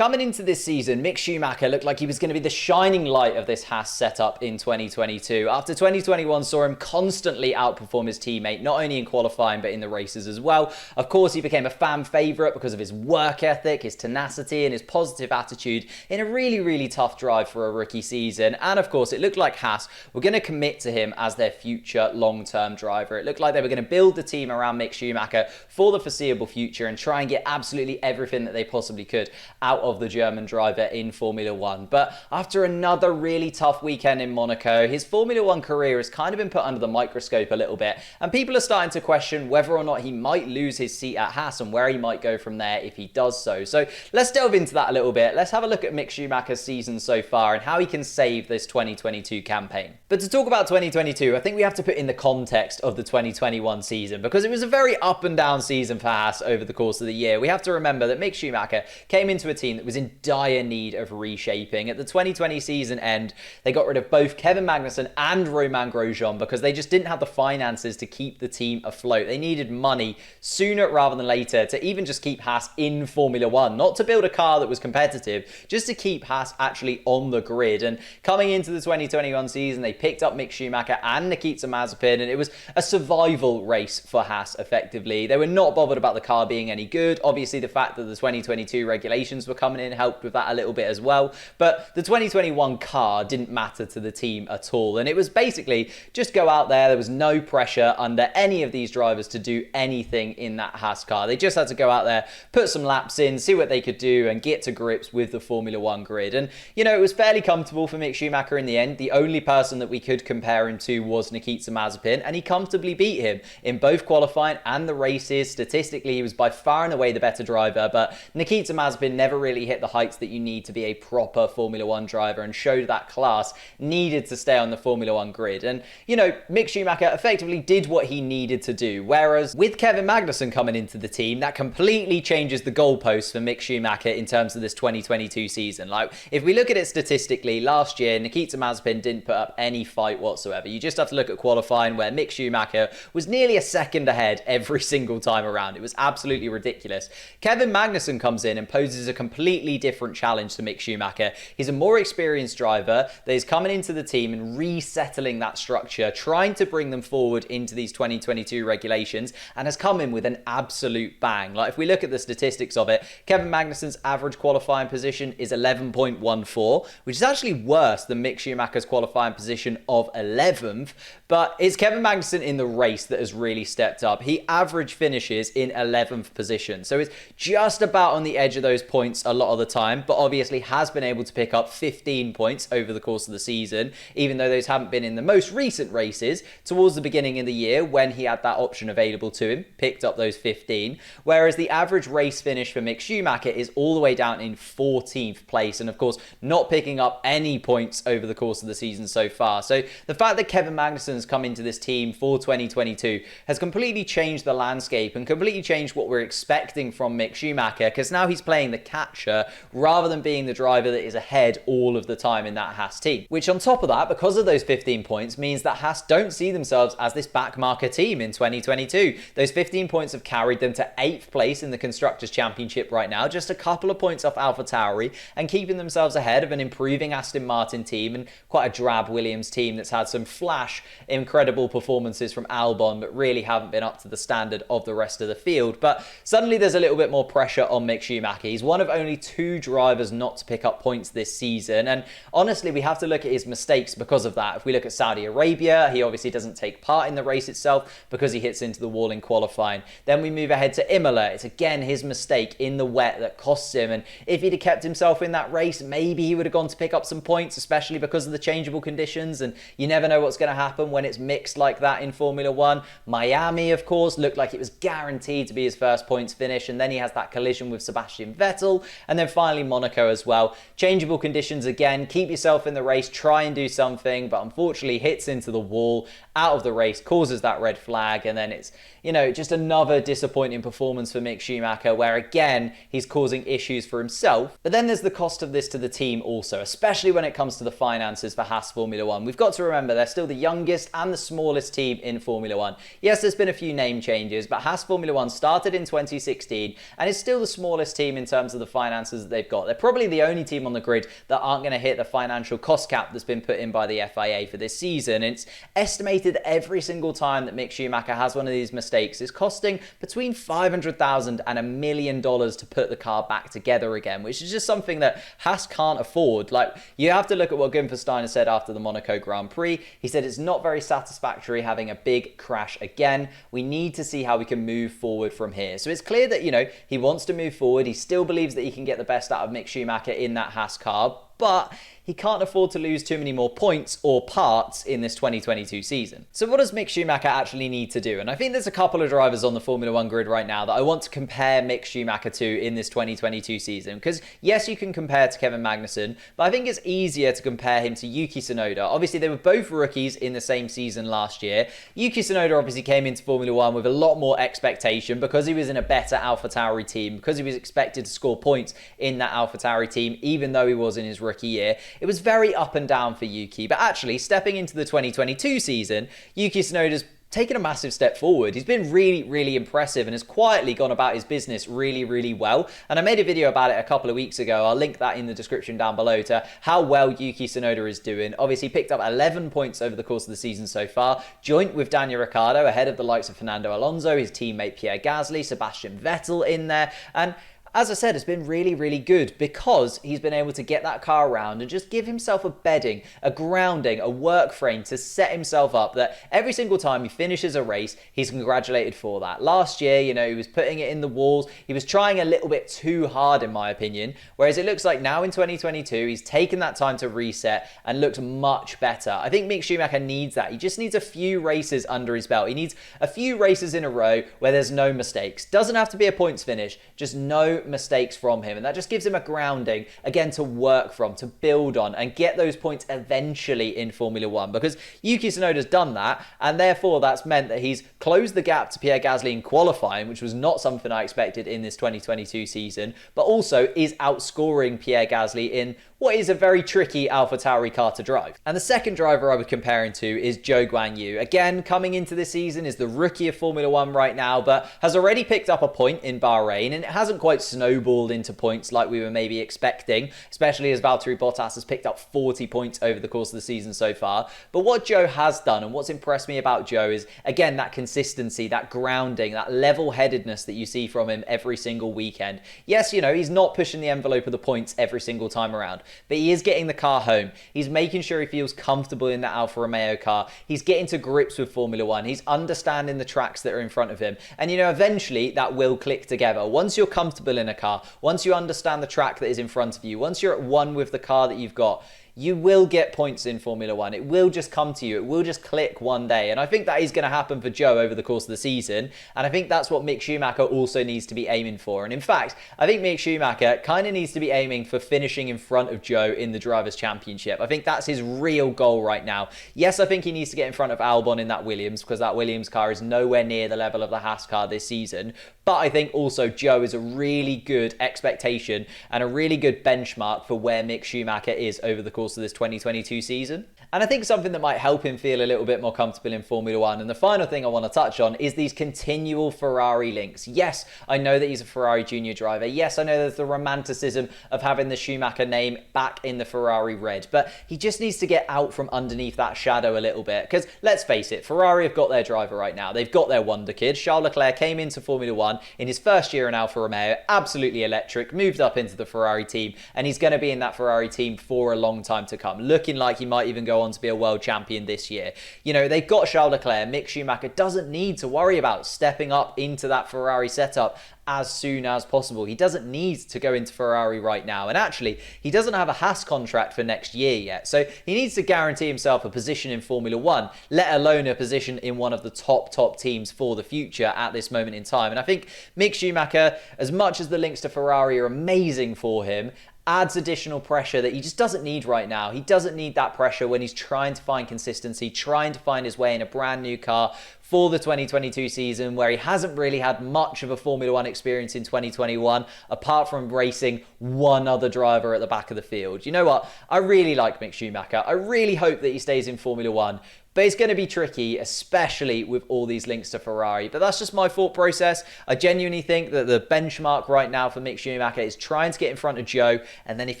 Coming into this season, Mick Schumacher looked like he was going to be the shining light of this Haas setup in 2022. After 2021 saw him constantly outperform his teammate, not only in qualifying but in the races as well. Of course, he became a fan favourite because of his work ethic, his tenacity and his positive attitude in a really tough drive for a rookie season. And of course, it looked like Haas were going to commit to him as their future long-term driver. It looked like they were going to build the team around Mick Schumacher for the foreseeable future and try and get absolutely everything that they possibly could out of the German driver in Formula 1. But after another really tough weekend in Monaco, his Formula 1 career has kind of been put under the microscope a little bit, and people are starting to question whether or not he might lose his seat at Haas and where he might go from there if he does so. So let's delve into that a little bit. Let's have a look at Mick Schumacher's season so far and how he can save this 2022 campaign. But to talk about 2022, I think we have to put in the context of the 2021 season, because it was a very up and down season for Haas over the course of the year. We have to remember that Mick Schumacher came into a team that was in dire need of reshaping. At the 2020 season end, they got rid of both Kevin Magnussen and Romain Grosjean because they just didn't have the finances to keep the team afloat. They needed money sooner rather than later to even just keep Haas in Formula 1, not to build a car that was competitive, just to keep Haas actually on the grid. And coming into the 2021 season, they picked up Mick Schumacher and Nikita Mazepin, and it was a survival race for Haas effectively. They were not bothered about the car being any good. Obviously, the fact that the 2022 regulations were coming in helped with that a little bit as well, but the 2021 car didn't matter to the team at all, and it was basically just go out there. There was no pressure under any of these drivers to do anything in that Haas car. They just had to go out there, put some laps in, see what they could do and get to grips with the Formula 1 grid. And you know, it was fairly comfortable for Mick Schumacher in the end. The only person that we could compare him to was Nikita Mazepin, and he comfortably beat him in both qualifying and the races. Statistically, he was by far and away the better driver, but Nikita Mazepin never really hit the heights that you need to be a proper Formula 1 driver and showed that class needed to stay on the Formula 1 grid. And, you know, Mick Schumacher effectively did what he needed to do. Whereas with Kevin Magnussen coming into the team, that completely changes the goalposts for Mick Schumacher in terms of this 2022 season. Like, if we look at it statistically, last year, Nikita Mazepin didn't put up any fight whatsoever. You just have to look at qualifying where Mick Schumacher was nearly a second ahead every single time around. It was absolutely ridiculous. Kevin Magnussen comes in and poses a completely different challenge to Mick Schumacher. He's a more experienced driver that is coming into the team and resettling that structure, trying to bring them forward into these 2022 regulations, and has come in with an absolute bang. Like, if we look at the statistics of it, Kevin Magnussen's average qualifying position is 11.14, which is actually worse than Mick Schumacher's qualifying position of 11th, but it's Kevin Magnussen in the race that has really stepped up. He average finishes in 11th position, so it's just about on the edge of those points a lot of the time, but obviously has been able to pick up 15 points over the course of the season, even though those haven't been in the most recent races. Towards the beginning of the year, when he had that option available to him, picked up those 15, whereas the average race finish for Mick Schumacher is all the way down in 14th place, and of course not picking up any points over the course of the season so far. So the fact that Kevin Magnussen's come into this team for 2022 has completely changed the landscape and completely changed what we're expecting from Mick Schumacher, because now he's playing the catcher rather than being the driver that is ahead all of the time in that Haas team. Which on top of that, because of those 15 points, means that Haas don't see themselves as this backmarker team in 2022. Those 15 points have carried them to 8th place in the Constructors' Championship right now, just a couple of points off AlphaTauri, and keeping themselves ahead of an improving Aston Martin team and quite a drab Williams team that's had some flash incredible performances from Albon, but really haven't been up to the standard of the rest of the field. But suddenly there's a little bit more pressure on Mick Schumacher. He's one of only 2 drivers not to pick up points this season, and honestly we have to look at his mistakes because of that. If we look at Saudi Arabia, he obviously doesn't take part in the race itself because he hits into the wall in qualifying. Then we move ahead to Imola. It's again his mistake in the wet that costs him, and if he'd have kept himself in that race, maybe he would have gone to pick up some points, especially because of the changeable conditions, and you never know what's going to happen when it's mixed like that in Formula 1. Miami, of course, looked like it was guaranteed to be his first points finish, and then he has that collision with Sebastian Vettel, and then finally Monaco as well. Changeable conditions again, keep yourself in the race, try and do something, but unfortunately hits into the wall out of the race, causes that red flag, and then it's, you know, just another disappointing performance for Mick Schumacher, where again, he's causing issues for himself. But then there's the cost of this to the team also, especially when it comes to the finances for Haas Formula One. We've got to remember they're still the youngest and the smallest team in Formula One. Yes, there's been a few name changes, but Haas Formula One started in 2016 and is still the smallest team in terms of the finances that they've got. They're probably the only team on the grid that aren't going to hit the financial cost cap that's been put in by the FIA for this season. It's estimated every single time that Mick Schumacher has one of these mistakes is costing between $500,000 and $1 million to put the car back together again, which is just something that Haas can't afford. Like, you have to look at what Gunther Steiner said after the Monaco Grand Prix. He said it's not very satisfactory having a big crash again. We need to see how we can move forward from here. So it's clear that, you know, he wants to move forward. He still believes that he can get the best out of Mick Schumacher in that Haas car, but he can't afford to lose too many more points or parts in this 2022 season. So what does Mick Schumacher actually need to do? And I think there's a couple of drivers on the Formula One grid right now that I want to compare Mick Schumacher to in this 2022 season. Because yes, you can compare to Kevin Magnussen, but I think it's easier to compare him to Yuki Tsunoda. Obviously, they were both rookies in the same season last year. Yuki Tsunoda obviously came into Formula One with a lot more expectation because he was in a better AlphaTauri team, because he was expected to score points in that AlphaTauri team, even though he was in his rookie year. It was very up and down for Yuki, but actually stepping into the 2022 season, Yuki Tsunoda's taken a massive step forward. He's been really, really impressive and has quietly gone about his business really, really well. And I made a video about it a couple of weeks ago. I'll link that in the description down below to how well Yuki Tsunoda is doing. Obviously picked up 11 points over the course of the season so far, joint with Daniel Ricciardo ahead of the likes of Fernando Alonso, his teammate Pierre Gasly, Sebastian Vettel in there. And as I said, it's been really, really good because he's been able to get that car around and just give himself a bedding, a grounding, a work frame to set himself up that every single time he finishes a race, he's congratulated for that. Last year, you know, he was putting it in the walls. He was trying a little bit too hard, in my opinion, whereas it looks like now in 2022, he's taken that time to reset and looks much better. I think Mick Schumacher needs that. He just needs a few races under his belt. He needs a few races in a row where there's no mistakes. Doesn't have to be a points finish, just no mistakes from him, and that just gives him a grounding again to work from, to build on and get those points eventually in Formula One, because Yuki Tsunoda's done that, and therefore that's meant that he's closed the gap to Pierre Gasly in qualifying, which was not something I expected in this 2022 season, but also is outscoring Pierre Gasly in what is a very tricky AlphaTauri car to drive. And the second driver I would compare him to is Zhou Guanyu. Again, coming into this season is the rookie of Formula One right now, but has already picked up a point in Bahrain, and it hasn't quite snowballed into points like we were maybe expecting, especially as Valtteri Bottas has picked up 40 points over the course of the season so far. But what Zhou has done, and what's impressed me about Zhou, is, again, that consistency, that grounding, that level-headedness that you see from him every single weekend. Yes, you know, he's not pushing the envelope of the points every single time around, but he is getting the car home. He's making sure he feels comfortable in that Alfa Romeo car. He's getting to grips with Formula One. He's understanding the tracks that are in front of him. And, you know, eventually that will click together. Once you're comfortable in a car, once you understand the track that is in front of you, once you're at one with the car that you've got, you will get points in Formula One. It will just come to you. It will just click one day. And I think that is going to happen for Zhou over the course of the season. And I think that's what Mick Schumacher also needs to be aiming for. And in fact, I think Mick Schumacher kind of needs to be aiming for finishing in front of Zhou in the Drivers' Championship. I think that's his real goal right now. Yes, I think he needs to get in front of Albon in that Williams, because that Williams car is nowhere near the level of the Haas car this season. But I think also Zhou is a really good expectation and a really good benchmark for where Mick Schumacher is over the course of this 2022 season. And I think something that might help him feel a little bit more comfortable in Formula One, and the final thing I want to touch on, is these continual Ferrari links. Yes, I know that he's a Ferrari junior driver. Yes, I know there's the romanticism of having the Schumacher name back in the Ferrari red, but he just needs to get out from underneath that shadow a little bit, because let's face it, Ferrari have got their driver right now. They've got their wonder kid. Charles Leclerc came into Formula One in his first year in Alfa Romeo, absolutely electric, moved up into the Ferrari team, and he's going to be in that Ferrari team for a long time to come, looking like he might even go on to be a world champion this year. You know, they've got Charles Leclerc. Mick Schumacher doesn't need to worry about stepping up into that Ferrari setup as soon as possible. He doesn't need to go into Ferrari right now. And actually, he doesn't have a Haas contract for next year yet. So he needs to guarantee himself a position in Formula One, let alone a position in one of the top teams for the future at this moment in time. And I think Mick Schumacher, as much as the links to Ferrari are amazing for him, adds additional pressure that he just doesn't need right now. He doesn't need that pressure when he's trying to find consistency, trying to find his way in a brand new car for the 2022 season, where he hasn't really had much of a Formula One experience in 2021, apart from racing one other driver at the back of the field. You know what? I really like Mick Schumacher. I really hope that he stays in Formula One. But it's going to be tricky, especially with all these links to Ferrari. But that's just my thought process. I genuinely think that the benchmark right now for Mick Schumacher is trying to get in front of Zhou, and then if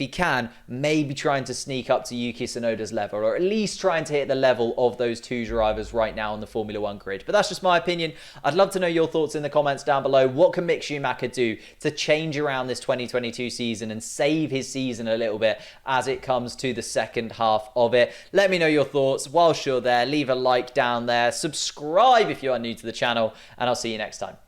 he can, maybe trying to sneak up to Yuki Tsunoda's level, or at least trying to hit the level of those two drivers right now on the Formula One grid. But that's just my opinion. I'd love to know your thoughts in the comments down below. What can Mick Schumacher do to change around this 2022 season and save his season a little bit as it comes to the second half of it? Let me know your thoughts whilst you're there. Leave a like down there, subscribe if you are new to the channel, and I'll see you next time.